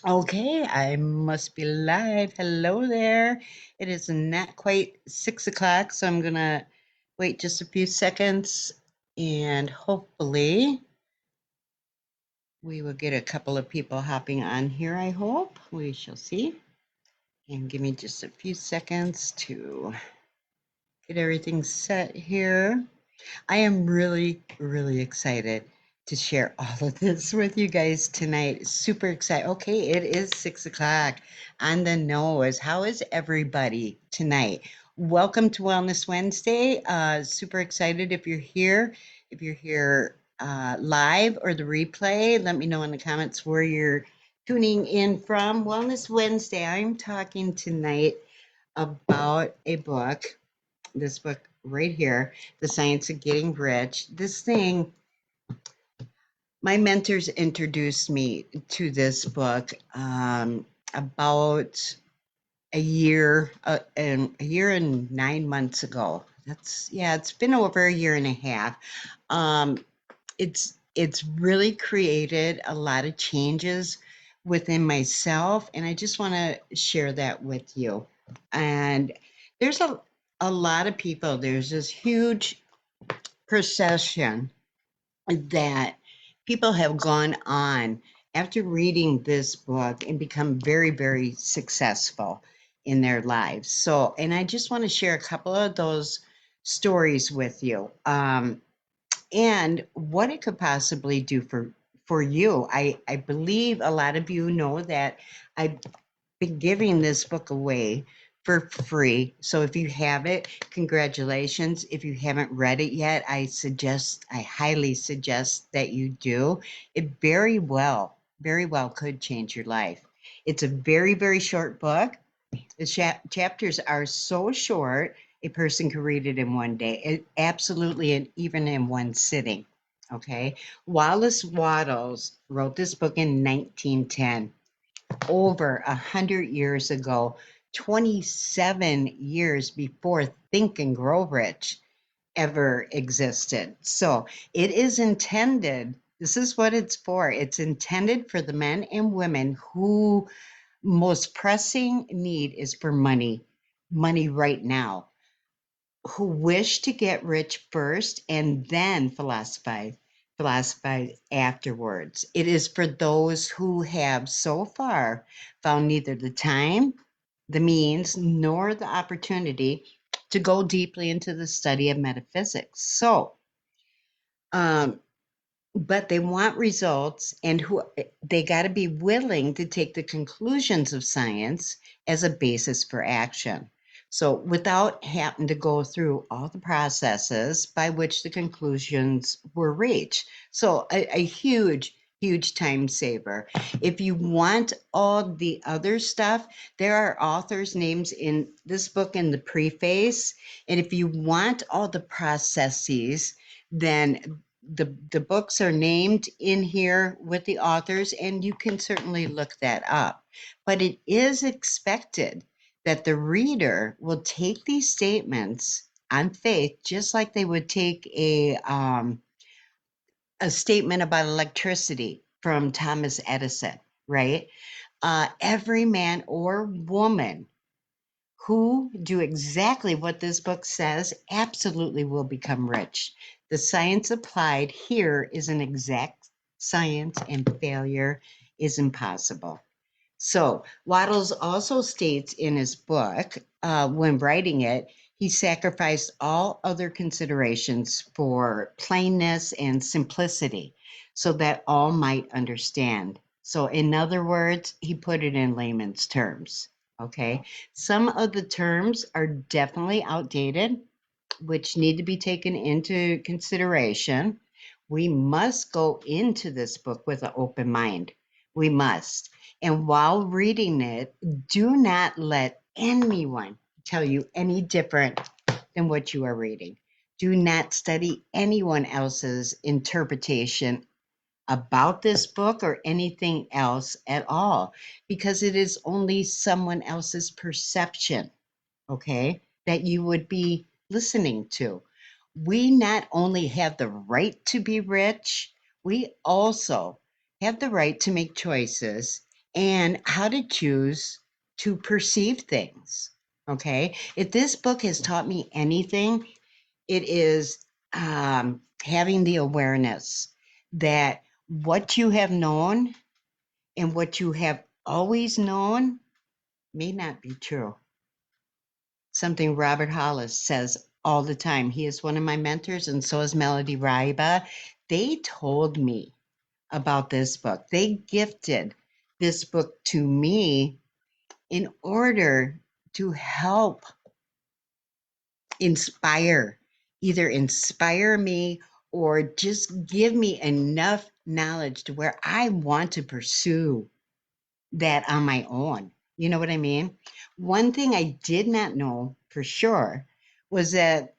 Okay, I must be live. Hello there. It is not quite 6 o'clock, so I'm gonna wait just a few seconds and hopefully we will get a couple of people hopping on here, I hope. We shall see. And give me just a few seconds to get everything set here. I am really, really excited to share all of this with you guys tonight. Super excited. Okay, it is 6 o'clock on the nose. How is everybody tonight? Welcome to Wellness Wednesday. Super excited if you're here. If you're here live or the replay, let me know in the comments where you're tuning in from. Wellness Wednesday, I'm talking tonight about a book, this book right here, The Science of Getting Rich. This thing, my mentors introduced me to this book about a year and 9 months ago. It's been over a year and a half. Um, it's really created a lot of changes within myself, and I just want to share that with you. And there's a lot of people. There's this huge procession that people have gone on after reading this book and become very, very successful in their lives. So, and I just want to share a couple of those stories with you, and what it could possibly do for you. I believe a lot of you know that I've been giving this book away for free. So if you have it, congratulations. If you haven't read it yet, I highly suggest that you do. It very well could change your life. It's a very, very short book. The chapters are so short, a person can read it in one day, absolutely, and even in one sitting. Okay. Wallace Wattles wrote this book in 1910, over 100 years ago, 27 years before Think and Grow Rich ever existed. So it is intended, this is what it's for. It's intended for the men and women who most pressing need is for money right now, who wish to get rich first and then philosophize afterwards. It is for those who have so far found neither the time, the means, nor the opportunity to go deeply into the study of metaphysics. So, um, but they want results, and who they got to be willing to take the conclusions of science as a basis for action. So without having to go through all the processes by which the conclusions were reached. So a huge time saver. If you want all the other stuff, there are authors' names in this book in the preface. And if you want all the processes, then the books are named in here with the authors, and you can certainly look that up. But it is expected that the reader will take these statements on faith, just like they would take a statement about electricity from Thomas Edison, right? Every man or woman who do exactly what this book says absolutely will become rich. The science applied here is an exact science, and failure is impossible. So, Waddles also states in his book, when writing it, he sacrificed all other considerations for plainness and simplicity so that all might understand. So, in other words, he put it in layman's terms. Okay. Some of the terms are definitely outdated, which need to be taken into consideration. We must go into this book with an open mind. We must. And while reading it, do not let anyone tell you any different than what you are reading. Do not study anyone else's interpretation about this book or anything else at all, because it is only someone else's perception, okay, that you would be listening to. We not only have the right to be rich, we also have the right to make choices, and how to choose to perceive things. Okay. If this book has taught me anything, it is having the awareness that what you have known and what you have always known may not be true. Something Robert Hollis says all the time. He is one of my mentors, and so is Melody Raiba. They told me about this book. They gifted this book to me in order to help inspire, either inspire me or just give me enough knowledge to where I want to pursue that on my own. You know what I mean? One thing I did not know for sure was that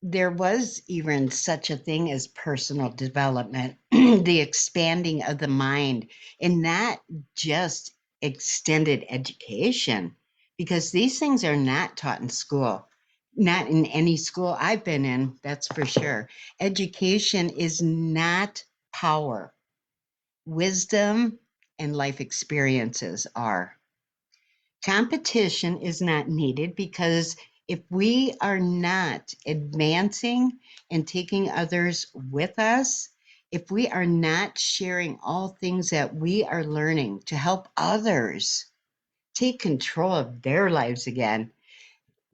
there was even such a thing as personal development, the expanding of the mind, and not just extended education, because these things are not taught in school, not in any school I've been in, that's for sure. Education is not power, wisdom and life experiences are. Competition is not needed because if we are not advancing and taking others with us, if we are not sharing all things that we are learning to help others take control of their lives again,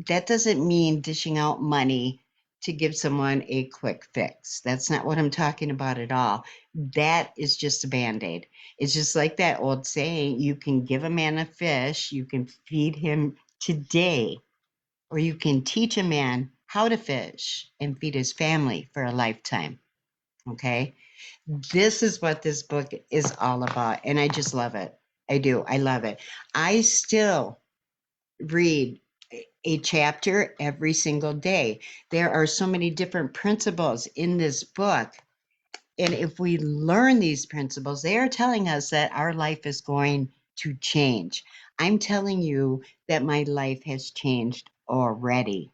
that doesn't mean dishing out money to give someone a quick fix. That's not what I'm talking about at all. That is just a band aid. It's just like that old saying, you can give a man a fish, you can feed him today, or you can teach a man how to fish and feed his family for a lifetime. Okay. This is what this book is all about. And I just love it. I do. I love it. I still read a chapter every single day. There are so many different principles in this book. And if we learn these principles, they are telling us that our life is going to change. I'm telling you that my life has changed already.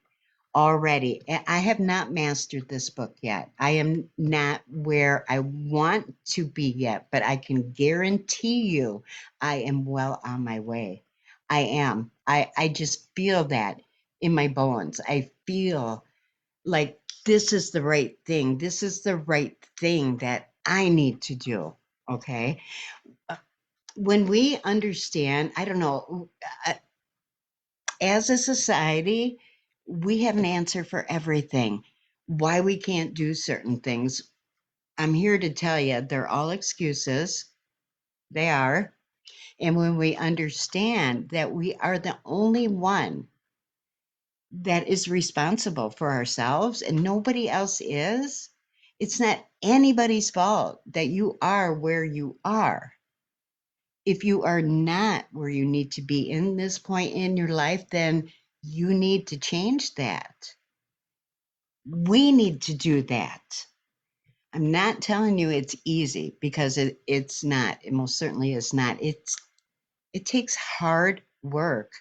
Already. I have not mastered this book yet. I am not where I want to be yet, but I can guarantee you I am well on my way. I am. I just feel that in my bones. I feel like this is the right thing. This is the right thing that I need to do. Okay. Uh, When we understand, I don't know, uh, as a society, we have an answer for everything. Why we can't do certain things. I'm here to tell you, they're all excuses. They are. And when we understand that we are the only one that is responsible for ourselves and nobody else is, it's not anybody's fault that you are where you are. If you are not where you need to be in this point in your life, then you need to change that. We need to do that. I'm not telling you it's easy because it's not. It most certainly is not. It takes hard work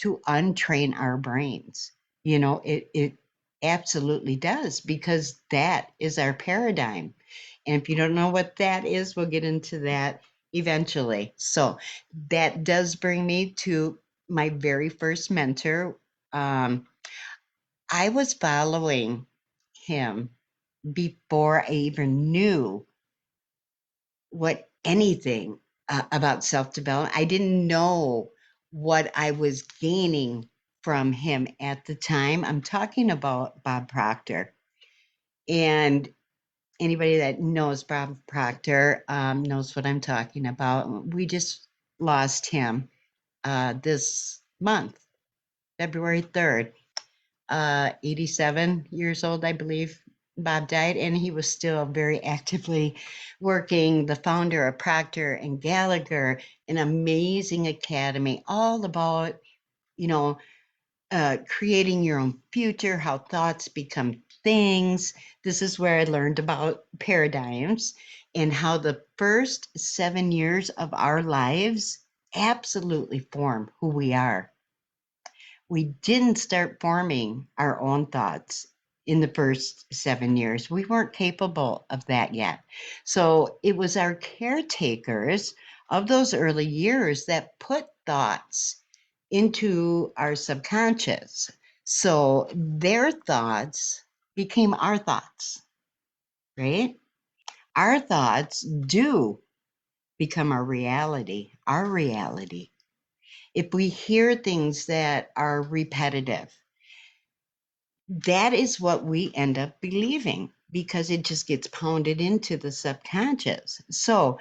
to untrain our brains. It absolutely does, because that is our paradigm. And if you don't know what that is, we'll get into that eventually. So that does bring me to my very first mentor. Um, I was following him before I even knew what anything about self development. I didn't know what I was gaining from him at the time. I'm talking about Bob Proctor. And anybody that knows Bob Proctor knows what I'm talking about. We just lost him this month, February 3rd. 87 years old, I believe. Bob died, and he was still very actively working, the founder of Procter and Gallagher, an amazing academy, all about, you know, creating your own future, how thoughts become things. This is where I learned about paradigms and how the first 7 years of our lives absolutely form who we are. We didn't start forming our own thoughts in the first 7 years. We weren't capable of that yet. So it was our caretakers of those early years that put thoughts into our subconscious. So their thoughts became our thoughts, right? Our thoughts do become our reality, our reality. If we hear things that are repetitive, that is what we end up believing because it just gets pounded into the subconscious. So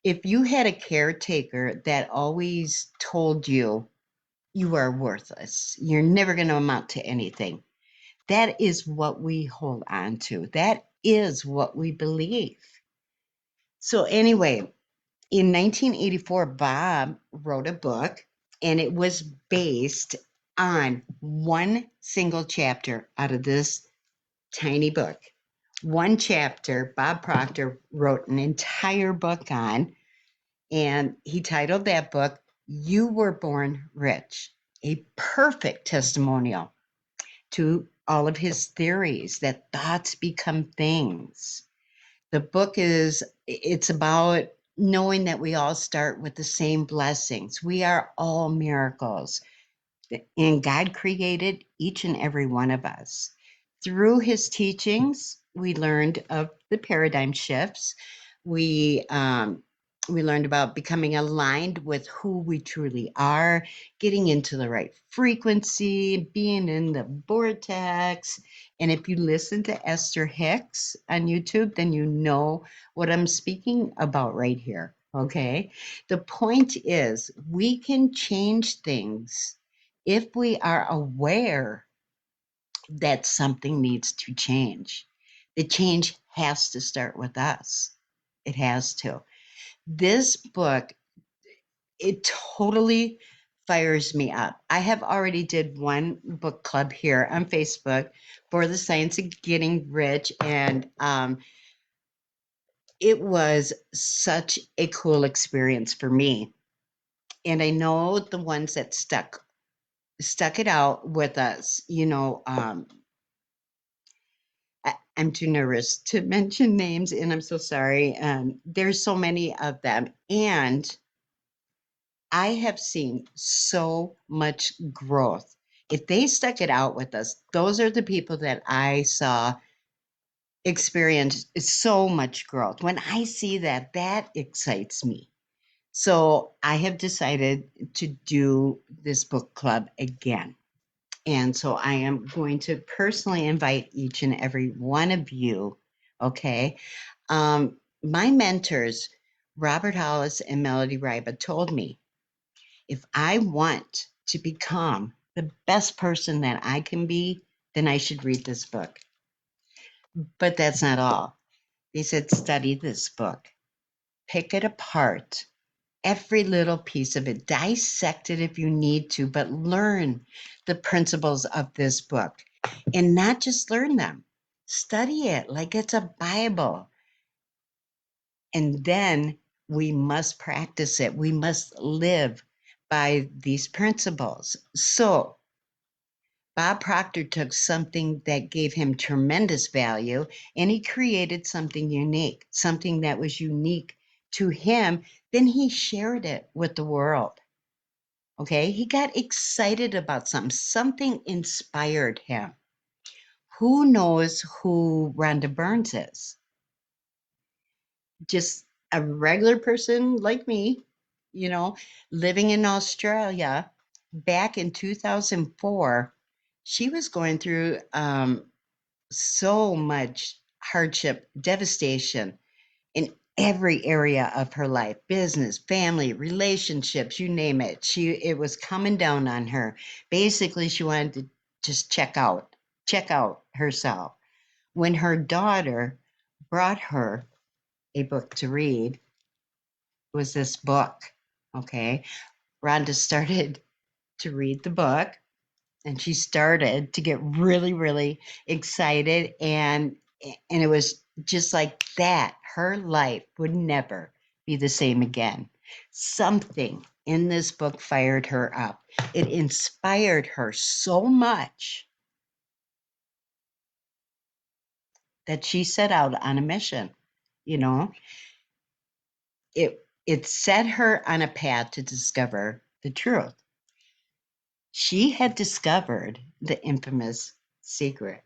if you had a caretaker that always told you you are worthless, you're never going to amount to anything, that is what we hold on to. That is what we believe. So anyway, in 1984, Bob wrote a book, and it was based on one single chapter out of this tiny book. One chapter, Bob Proctor wrote an entire book on, and he titled that book, You Were Born Rich, a perfect testimonial to all of his theories that thoughts become things. The book it's about knowing that we all start with the same blessings. We are all miracles. And God created each and every one of us. Through his teachings, we learned of the paradigm shifts. We we learned about becoming aligned with who we truly are, getting into the right frequency, being in the vortex. And if you listen to Esther Hicks on YouTube, then you know what I'm speaking about right here. Okay. The point is, we can change things if we are aware that something needs to change. The change has to start with us. It has to. This book, it totally fires me up. I have already did one book club here on Facebook for the Science of Getting Rich, and it was such a cool experience for me. And I know the ones that stuck it out with us, I'm too nervous to mention names, and I'm so sorry. There's so many of them, and I have seen so much growth. If they stuck it out with us, those are the people that I saw experience so much growth. When I see that, that excites me. So I have decided to do this book club again. And so I am going to personally invite each and every one of you. Okay. My mentors, Robert Hollis and Melody Riba, told me if I want to become the best person that I can be, then I should read this book. But that's not all. They said, study this book, pick it apart, every little piece of it, dissect it if you need to, but learn the principles of this book and not just learn them, study it like it's a Bible. And then we must practice it. We must live by these principles. So Bob Proctor took something that gave him tremendous value and he created something unique, something that was unique to him. Then he shared it with the world. Okay. He got excited about something, something inspired him. Who knows who Rhonda Burns is? Just a regular person like me, you know, living in Australia back in 2004. She was going through so much hardship, devastation in every area of her life, business, family, relationships, you name it. It was coming down on her. Basically, she wanted to just check out herself. When her daughter brought her a book to read, was this book. Okay. Rhonda started to read the book and she started to get really, really excited. And it was just like that. Her life would never be the same again. Something in this book fired her up. It inspired her so much that she set out on a mission. You know, it set her on a path to discover the truth. She had discovered the infamous secret.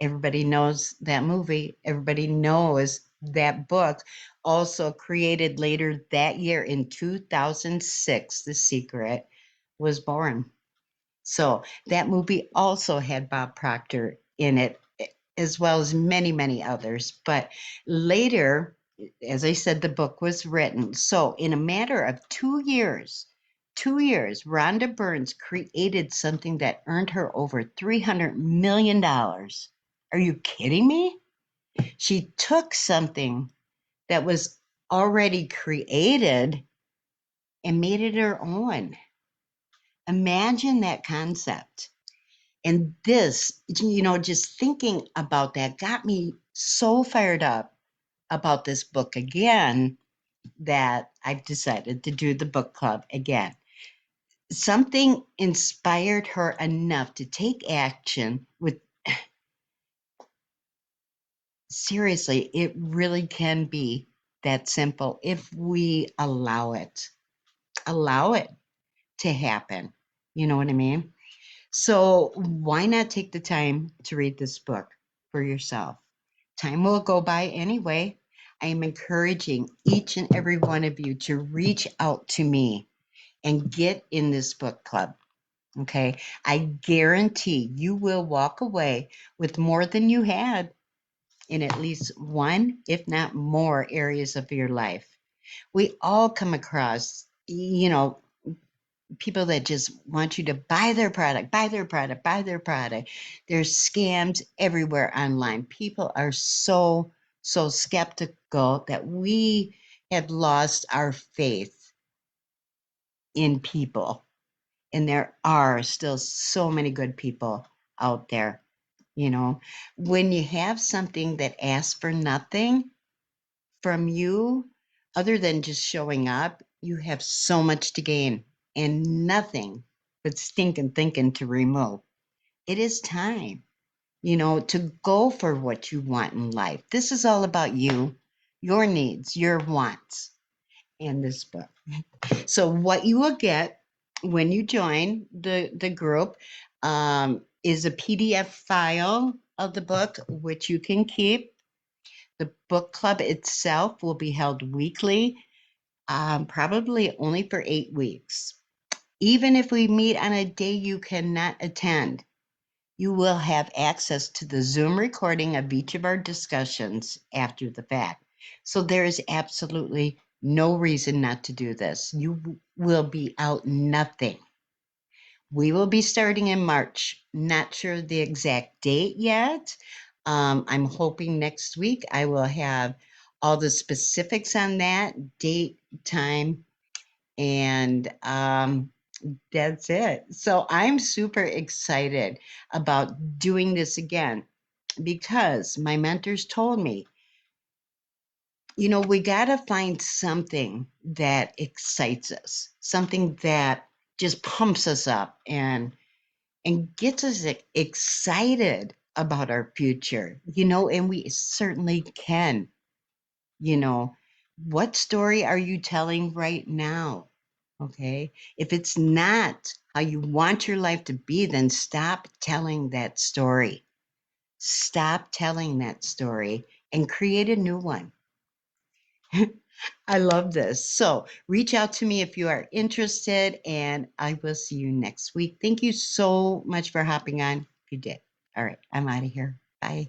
Everybody knows that movie. Everybody knows that book. Also created later that year in 2006, The Secret was born. So that movie also had Bob Proctor in it, as well as many, many others. But later, as I said, the book was written. So in a matter of 2 years, Rhonda Burns created something that earned her over $300 million. Are you kidding me? She took something that was already created and made it her own. Imagine that concept. And this, just thinking about that got me so fired up about this book again that I've decided to do the book club again. Something inspired her enough to take action with, seriously, it really can be that simple if we allow it to happen. You know what I mean? So why not take the time to read this book for yourself? Time will go by anyway. I am encouraging each and every one of you to reach out to me and get in this book club. Okay. I guarantee you will walk away with more than you had in at least one, if not more, areas of your life. We all come across, people that just want you to buy their product, buy their product, buy their product. There's scams everywhere online. People are so skeptical that we have lost our faith in people. And there are still so many good people out there. When you have something that asks for nothing from you other than just showing up, you have so much to gain and nothing but stinking thinking to remove. It is time, to go for what you want in life. This is all about you, your needs, your wants, and this book. So what you will get when you join the group is a PDF file of the book, which you can keep. The book club itself will be held weekly, probably only for 8 weeks. Even if we meet on a day you cannot attend, you will have access to the Zoom recording of each of our discussions after the fact. So there is absolutely no reason not to do this. You will be out nothing. We will be starting in March. Not sure the exact date yet. I'm hoping next week I will have all the specifics on that date, time, and that's it. So I'm super excited about doing this again because my mentors told me, we got to find something that excites us, something that just pumps us up and gets us excited about our future, and we certainly can. What story are you telling right now? Okay. If it's not how you want your life to be, then stop telling that story. Stop telling that story and create a new one. I love this. So reach out to me if you are interested, and I will see you next week. Thank you so much for hopping on. You did. All right. I'm out of here. Bye.